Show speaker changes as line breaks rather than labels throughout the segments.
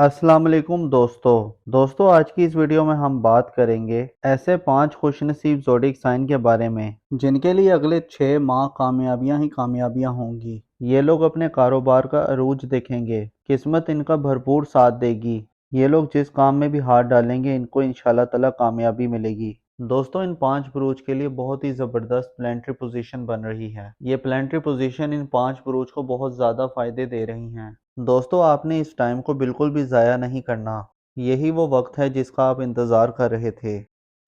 अस्सलाम वालेकुम दोस्तों आज की इस वीडियो में हम बात करेंगे ऐसे 5 खुशनसीब ज़ोडिएक साइन के बारे में जिनके लिए अगले 6 माह कामयाबियां ही कामयाबियां होंगी। ये लोग अपने कारोबार का अरूज देखेंगे, किस्मत इनका भरपूर साथ देगी। ये लोग जिस काम में भी हाथ डालेंगे इनको इंशाल्लाह ताला कामयाबी मिलेगी। दोस्तों इन 5 बुरूज के लिए बहुत ही ज़बरदस्त प्लानिटरी पोजीशन बन रही है। ये प्लानिटरी पोजीशन इन 5 बुरूज को बहुत ज़्यादा फायदे दे रही हैं। दोस्तों आपने इस टाइम को बिल्कुल भी ज़ाया नहीं करना। यही वो वक्त है जिसका आप इंतज़ार कर रहे थे।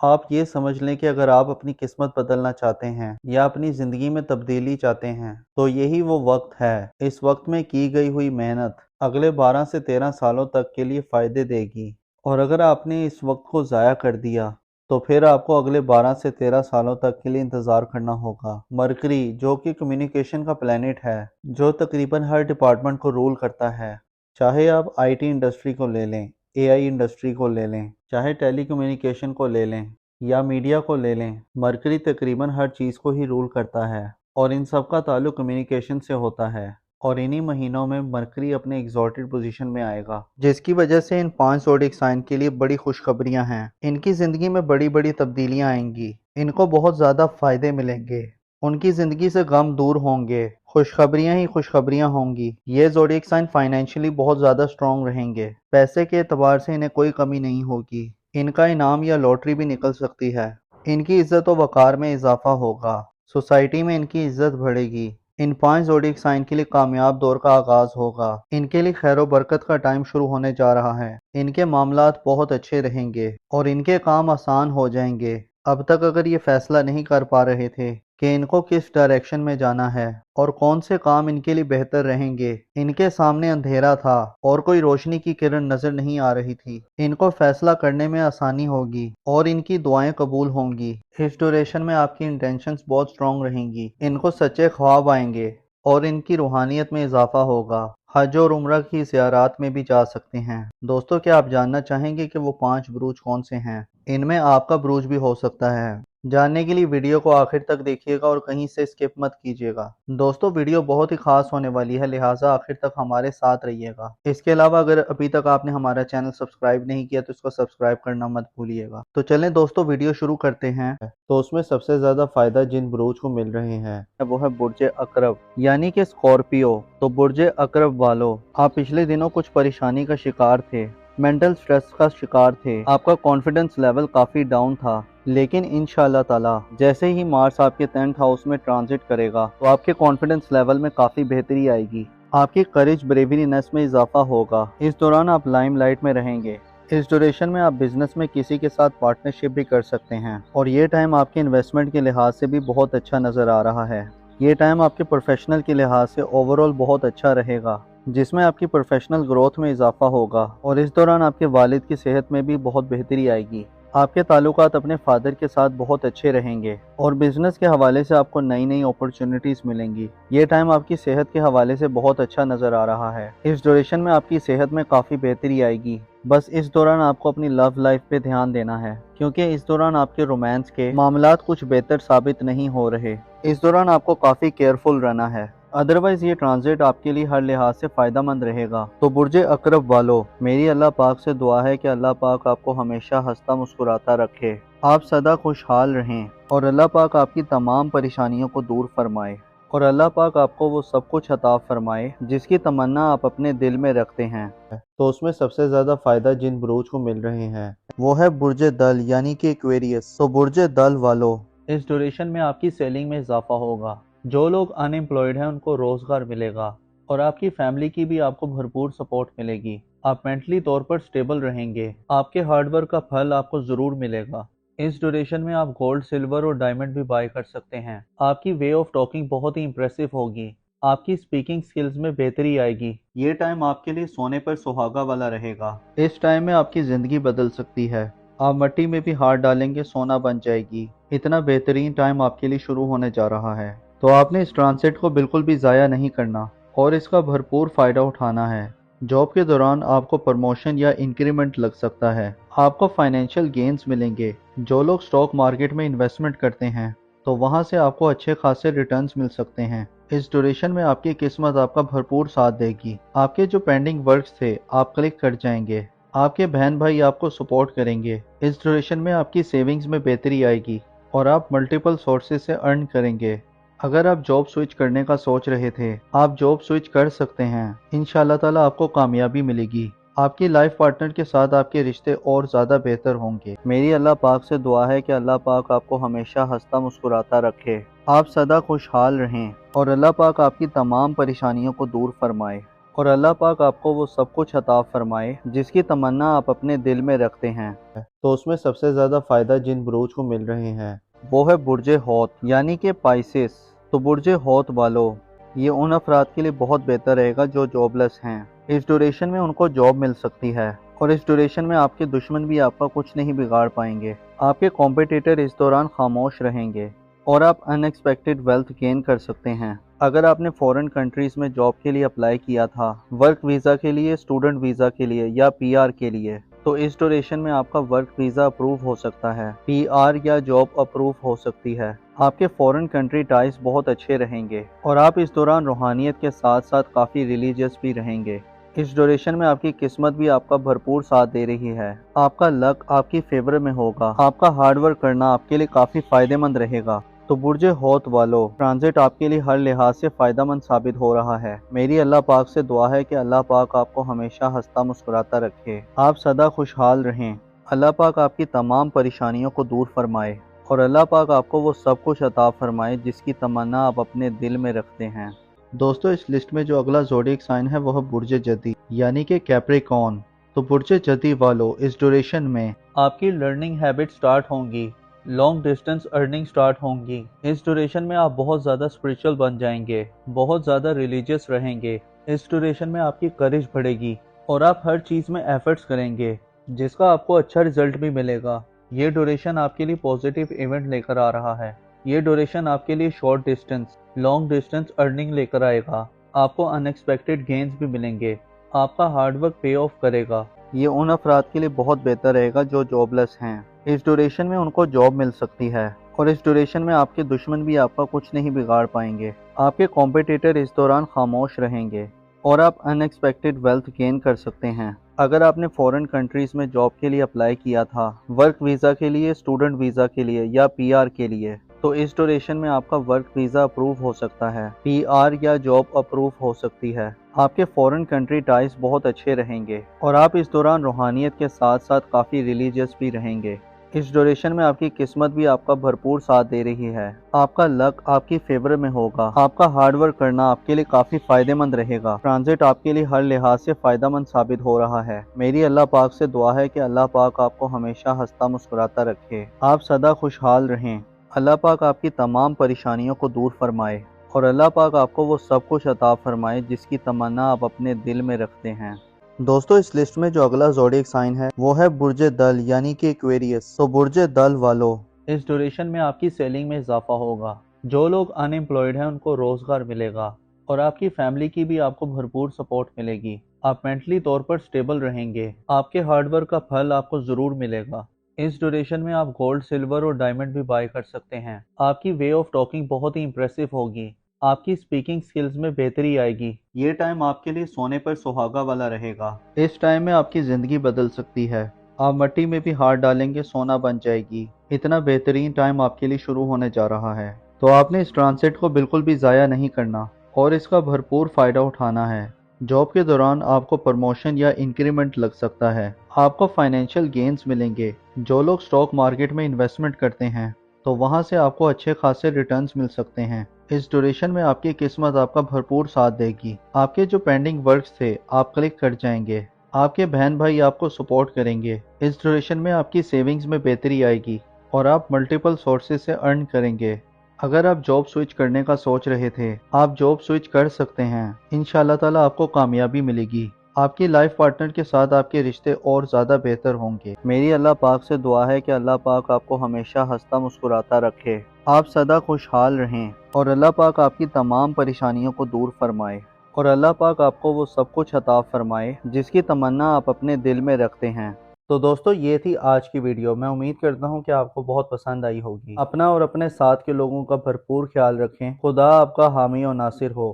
आप ये समझ लें कि अगर आप अपनी किस्मत बदलना चाहते हैं या अपनी ज़िंदगी में तब्दीली चाहते हैं तो यही वो वक्त है। इस वक्त में की गई हुई मेहनत अगले 12 से 13 सालों तक के लिए फ़ायदे देगी, और अगर आपने इस वक्त को ज़ाया कर दिया तो फिर आपको अगले 12 से 13 सालों तक के लिए इंतज़ार करना होगा। मरकरी जो कि कम्युनिकेशन का प्लैनेट है, जो तकरीबन हर डिपार्टमेंट को रूल करता है, चाहे आप आईटी इंडस्ट्री को ले लें, एआई इंडस्ट्री को ले लें, चाहे टेली कम्युनिकेशन को ले लें या मीडिया को ले लें, मरकरी तकरीबन हर चीज़ को ही रूल करता है और इन सब का ताल्लुक कम्युनिकेशन से होता है। और इन्हीं महीनों में मरकरी अपने एग्जॉल्टेड पोजीशन में आएगा, जिसकी वजह से इन 5 ज़ोडिएक साइन के लिए बड़ी खुशखबरियां हैं। इनकी ज़िंदगी में बड़ी बड़ी तब्दीलियां आएंगी, इनको बहुत ज़्यादा फ़ायदे मिलेंगे, उनकी ज़िंदगी से गम दूर होंगे, खुशखबरियां ही खुशखबरियां होंगी। ये ज़ोडिएक साइन फाइनेंशियली बहुत ज़्यादा स्ट्रॉन्ग रहेंगे, पैसे के एतबार से इन्हें कोई कमी नहीं होगी। इनका इनाम या लॉटरी भी निकल सकती है। इनकी इज्जत व वक़ार में इजाफा होगा, सोसाइटी में इनकी इज्जत बढ़ेगी। इन 5 ज़ोडिएक साइन के लिए कामयाब दौर का आगाज होगा। इनके लिए खैर बरकत का टाइम शुरू होने जा रहा है। इनके मामलात बहुत अच्छे रहेंगे और इनके काम आसान हो जाएंगे। अब तक अगर ये फैसला नहीं कर पा रहे थे कि इनको किस डायरेक्शन में जाना है और कौन से काम इनके लिए बेहतर रहेंगे, इनके सामने अंधेरा था और कोई रोशनी की किरण नजर नहीं आ रही थी, इनको फैसला करने में आसानी होगी और इनकी दुआएं कबूल होंगी। इस ड्यूरेशन में आपकी इंटेंशंस बहुत स्ट्रांग रहेंगी, इनको सच्चे ख्वाब आएंगे और इनकी रूहानियत में इजाफा होगा। हज और उम्रा की ज़ियारात में भी जा सकते हैं। दोस्तों क्या आप जानना चाहेंगे कि वो 5 बुरूज कौन से हैं? इनमें आपका बुरूज भी हो सकता है। जानने के लिए वीडियो को आखिर तक देखिएगा और कहीं से स्किप मत कीजिएगा। दोस्तों वीडियो बहुत ही खास होने वाली है, लिहाजा आखिर तक हमारे साथ रहिएगा। इसके अलावा अगर अभी तक आपने हमारा चैनल सब्सक्राइब नहीं किया तो इसको सब्सक्राइब करना मत भूलिएगा। तो चलें दोस्तों वीडियो शुरू करते हैं। तो उसमें सबसे ज्यादा फायदा जिन बुरूज को मिल रहे हैं वो है बुर्ज अकरब यानी कि स्कॉर्पियो। तो बुर्ज अकरब वालों, आप पिछले दिनों कुछ परेशानी का शिकार थे, मेंटल स्ट्रेस का शिकार थे, आपका कॉन्फिडेंस लेवल काफी डाउन था, लेकिन इंशाल्लाह ताला जैसे ही मार्स आपके 10th हाउस में ट्रांजिट करेगा तो आपके कॉन्फिडेंस लेवल में काफ़ी बेहतरी आएगी। आपकी करेज ब्रेवरीनेस में इजाफा होगा। इस दौरान आप लाइमलाइट में रहेंगे। इस ड्यूरेशन में आप बिजनेस में किसी के साथ पार्टनरशिप भी कर सकते हैं और ये टाइम आपके इन्वेस्टमेंट के लिहाज से भी बहुत अच्छा नज़र आ रहा है। ये टाइम आपके प्रोफेशनल के लिहाज से ओवरऑल बहुत अच्छा रहेगा, जिसमें आपकी प्रोफेशनल ग्रोथ में इजाफा होगा और इस दौरान आपके वालिद की सेहत में भी बहुत बेहतरी आएगी। आपके ताल्लुकात अपने फादर के साथ बहुत अच्छे रहेंगे और बिजनेस के हवाले से आपको नई नई अपॉर्चुनिटीज मिलेंगी। ये टाइम आपकी सेहत के हवाले से बहुत अच्छा नज़र आ रहा है। इस ड्यूरेशन में आपकी सेहत में काफ़ी बेहतरी आएगी। बस इस दौरान आपको अपनी लव लाइफ पे ध्यान देना है, क्योंकि इस दौरान आपके रोमांस के मामलात कुछ बेहतर साबित नहीं हो रहे। इस दौरान आपको काफ़ी केयरफुल रहना है, अदरवाइज ये ट्रांजिट आपके लिए हर लिहाज से फ़ायदा मंद रहेगा। तो बुर्ज अकरब वालों, मेरी अल्लाह पाक से दुआ है कि अल्लाह पाक आपको हमेशा हंसता मुस्कुराता रखे, आप सदा खुशहाल रहें और अल्लाह पाक आपकी तमाम परेशानियों को दूर फरमाए और अल्लाह पाक आपको वो सब कुछ अता फरमाए जिसकी तमन्ना आप अपने दिल में रखते हैं। तो उसमें सबसे ज़्यादा फ़ायदा जिन बुरूज को मिल रहे हैं वो है बुर्ज दल यानी कि एक्वेरियस। तो बुर्ज दल वालों, इस ड्यूरेशन में आपकी सेलिंग में इजाफा होगा। जो लोग अनएम्प्लॉयड हैं उनको रोज़गार मिलेगा और आपकी फैमिली की भी आपको भरपूर सपोर्ट मिलेगी। आप मेंटली तौर पर स्टेबल रहेंगे। आपके हार्डवर्क का फल आपको ज़रूर मिलेगा। इस ड्यूरेशन में आप गोल्ड, सिल्वर और डायमंड भी बाय कर सकते हैं। आपकी वे ऑफ टॉकिंग बहुत ही इंप्रेसिव होगी। आपकी स्पीकिंग स्किल्स में बेहतरी आएगी। ये टाइम आपके लिए सोने पर सुहागा वाला रहेगा। इस टाइम में आपकी ज़िंदगी बदल सकती है। आप मिट्टी में भी हाथ डालेंगे सोना बन जाएगी। इतना बेहतरीन टाइम आपके लिए शुरू होने जा रहा है। तो आपने इस ट्रांसिट को बिल्कुल भी ज़ाया नहीं करना और इसका भरपूर फ़ायदा उठाना है। जॉब के दौरान आपको प्रमोशन या इंक्रीमेंट लग सकता है। आपको फाइनेंशियल गेन्स मिलेंगे। जो लोग स्टॉक मार्केट में इन्वेस्टमेंट करते हैं तो वहाँ से आपको अच्छे खासे रिटर्न्स मिल सकते हैं। इस ड्यूरेशन में आपकी किस्मत आपका भरपूर साथ देगी। आपके जो पेंडिंग वर्क्स थे आप क्लिक कर जाएंगे। आपके बहन भाई आपको सपोर्ट करेंगे। इस ड्यूरेशन में आपकी सेविंग्स में बेहतरी आएगी और आप मल्टीपल सोर्सेज से अर्न करेंगे। अगर आप जॉब स्विच करने का सोच रहे थे, आप जॉब स्विच कर सकते हैं। इंशाल्लाह ताला आपको कामयाबी मिलेगी। आपकी लाइफ पार्टनर के साथ आपके रिश्ते और ज़्यादा बेहतर होंगे। मेरी अल्लाह पाक से दुआ है कि अल्लाह पाक आपको हमेशा हंसता मुस्कुराता रखे, आप सदा खुशहाल रहें और अल्लाह पाक आपकी तमाम परेशानियों को दूर फरमाए और अल्लाह पाक आपको वो सब कुछ अता फरमाए जिसकी तमन्ना आप अपने दिल में रखते हैं। तो उसमें सबसे ज़्यादा फ़ायदा जिन बुरूज को मिल रहे हैं वो है बुर्ज हौत यानी कि पाइसेस। तो बुर्ज हौत वालों, ये उन अफराद के लिए बहुत बेहतर रहेगा जो जॉबलेस हैं। इस ड्यूरेशन में उनको जॉब मिल सकती है और इस ड्यूरेशन में आपके दुश्मन भी आपका कुछ नहीं बिगाड़ पाएंगे। आपके कॉम्पिटिटर इस दौरान खामोश रहेंगे और आप अनएक्सपेक्टेड वेल्थ गेन कर सकते हैं। अगर आपने फॉरेन कंट्रीज़ में जॉब के लिए अप्लाई किया था, वर्क वीज़ा के लिए, स्टूडेंट वीज़ा के लिए या पीआर के लिए, तो इस ड्यूरेशन में आपका वर्क वीज़ा अप्रूव हो सकता है, पीआर या जॉब अप्रूव हो सकती है। आपके फॉरेन कंट्री टाइज बहुत अच्छे रहेंगे और आप इस दौरान रूहानियत के साथ साथ काफ़ी रिलीजियस भी रहेंगे। इस ड्यूरेशन में आपकी किस्मत भी आपका भरपूर साथ दे रही है। आपका लक आपकी फेवर में होगा। आपका हार्ड वर्क करना आपके लिए काफ़ी फ़ायदेमंद रहेगा। तो बुर्ज हौत वालों, ट्रांजिट आपके लिए हर लिहाज से फ़ायदेमंद साबित हो रहा है। मेरी अल्लाह पाक से दुआ है कि अल्लाह पाक आपको हमेशा हंसता मुस्कुराता रखे, आप सदा खुशहाल रहें। अल्लाह पाक आपकी तमाम परेशानियों को दूर फरमाए और अल्लाह पाक आपको वो सब कुछ अता फरमाए जिसकी तमन्ना आप अपने दिल में रखते हैं। दोस्तों, इस लिस्ट में जो अगला ज़ोडिएक साइन है वो है बुर्ज जदी यानी कि कैप्रिकॉर्न। तो बुर्ज जदी वालों, इस ड्यूरेशन में आपकी लर्निंग हैबिट स्टार्ट होंगी, लॉन्ग डिस्टेंस अर्निंग स्टार्ट होंगी। इस ड्यूरेशन में आप बहुत ज़्यादा स्पिरिचुअल बन जाएंगे, बहुत ज़्यादा रिलीजियस रहेंगे। इस ड्यूरेशन में आपकी करेज बढ़ेगी और आप हर चीज़ में एफर्ट्स करेंगे जिसका आपको अच्छा रिजल्ट भी मिलेगा। ये ड्यूरेशन आपके लिए पॉजिटिव इवेंट लेकर आ रहा है। ये ड्यूरेशन आपके लिए short distance, long distance earning लेकर आएगा। आपको अनएक्सपेक्टेड गेंस भी मिलेंगे। आपका हार्डवर्क पे ऑफ करेगा। ये उन अफराद के लिए बहुत बेहतर रहेगा जो जॉबलेस हैं। इस ड्यूरेशन में उनको जॉब मिल सकती है और इस ड्यूरेशन में आपके दुश्मन भी आपका कुछ नहीं बिगाड़ पाएंगे। आपके कॉम्पिटिटर इस दौरान खामोश रहेंगे और आप अनएक्सपेक्टेड वेल्थ गेन कर सकते हैं। अगर आपने फॉरेन कंट्रीज़ में जॉब के लिए अप्लाई किया था, वर्क वीज़ा के लिए, स्टूडेंट वीज़ा के लिए या पीआर के लिए, तो इस ड्यूरेशन में आपका वर्क वीज़ा अप्रूव हो सकता है, पीआर या जॉब अप्रूव हो सकती है। आपके फॉरेन कंट्री टाइज बहुत अच्छे रहेंगे और आप इस दौरान रूहानियत के साथ साथ काफ़ी रिलीजियस भी रहेंगे। इस ड्यूरेशन में आपकी किस्मत भी आपका भरपूर साथ दे रही है। आपका लक आपकी फेवर में होगा। आपका हार्ड वर्क करना आपके लिए काफ़ी फ़ायदेमंद रहेगा। ट्रांजिट आपके लिए हर लिहाज से फ़ायदेमंद साबित हो रहा है। मेरी अल्लाह पाक से दुआ है कि अल्लाह पाक आपको हमेशा हंसता मुस्कुराता रखे, आप सदा खुशहाल रहें। अल्लाह पाक आपकी तमाम परेशानियों को दूर फरमाए और अल्लाह पाक आपको वो सब कुछ अता फरमाए जिसकी तमन्ना आप अपने दिल में रखते हैं। दोस्तों, इस लिस्ट में जो अगला ज़ोडिएक साइन है वो है बुर्ज दल यानी कि एक्वेरियस। तो बुर्ज दल वालों, इस ड्यूरेशन में आपकी सेलिंग में इजाफा होगा। जो लोग अनएम्प्लॉयड हैं उनको रोजगार मिलेगा और आपकी फैमिली की भी आपको भरपूर सपोर्ट मिलेगी। आप मेंटली तौर पर स्टेबल रहेंगे। आपके हार्डवर्क का फल आपको ज़रूर मिलेगा। इस ड्यूरेशन में आप गोल्ड, सिल्वर और डायमंड भी बाय कर सकते हैं। आपकी वे ऑफ टॉकिंग बहुत ही इंप्रेसिव होगी। आपकी स्पीकिंग स्किल्स में बेहतरी आएगी। ये टाइम आपके लिए सोने पर सुहागा वाला रहेगा। इस टाइम में आपकी ज़िंदगी बदल सकती है। आप मिट्टी में भी हाथ डालेंगे, सोना बन जाएगी। इतना बेहतरीन टाइम आपके लिए शुरू होने जा रहा है। तो आपने इस ट्रांसिट को बिल्कुल भी ज़ाया नहीं करना और इसका भरपूर फ़ायदा उठाना है। जॉब के दौरान आपको प्रमोशन या इंक्रीमेंट लग सकता है। आपको फाइनेंशियल गेन्स मिलेंगे। जो लोग स्टॉक मार्केट में इन्वेस्टमेंट करते हैं तो वहाँ से आपको अच्छे खासे रिटर्न्स मिल सकते हैं। इस ड्यूरेशन में आपकी किस्मत आपका भरपूर साथ देगी। आपके जो पेंडिंग वर्क्स थे आप क्लिक कर जाएंगे। आपके बहन भाई आपको सपोर्ट करेंगे। इस ड्यूरेशन में आपकी सेविंग्स में बेहतरी आएगी और आप मल्टीपल सोर्सेज से अर्न करेंगे। अगर आप जॉब स्विच करने का सोच रहे थे, आप जॉब स्विच कर सकते हैं। इंशाल्लाह ताला आपको कामयाबी मिलेगी। आपकी लाइफ पार्टनर के साथ आपके रिश्ते और ज़्यादा बेहतर होंगे। मेरी अल्लाह पाक से दुआ है कि अल्लाह पाक आपको हमेशा हंसता मुस्कुराता रखे, आप सदा खुशहाल रहें और अल्लाह पाक आपकी तमाम परेशानियों को दूर फरमाए और अल्लाह पाक आपको वो सब कुछ अता फरमाए जिसकी तमन्ना आप अपने दिल में रखते हैं। تو دوستو یہ تھی آج کی ویڈیو، میں امید کرتا ہوں کہ آپ کو بہت پسند آئی ہوگی۔ اپنا اور اپنے ساتھ کے لوگوں کا بھرپور خیال رکھیں۔ خدا آپ کا حامی و ناصر ہو۔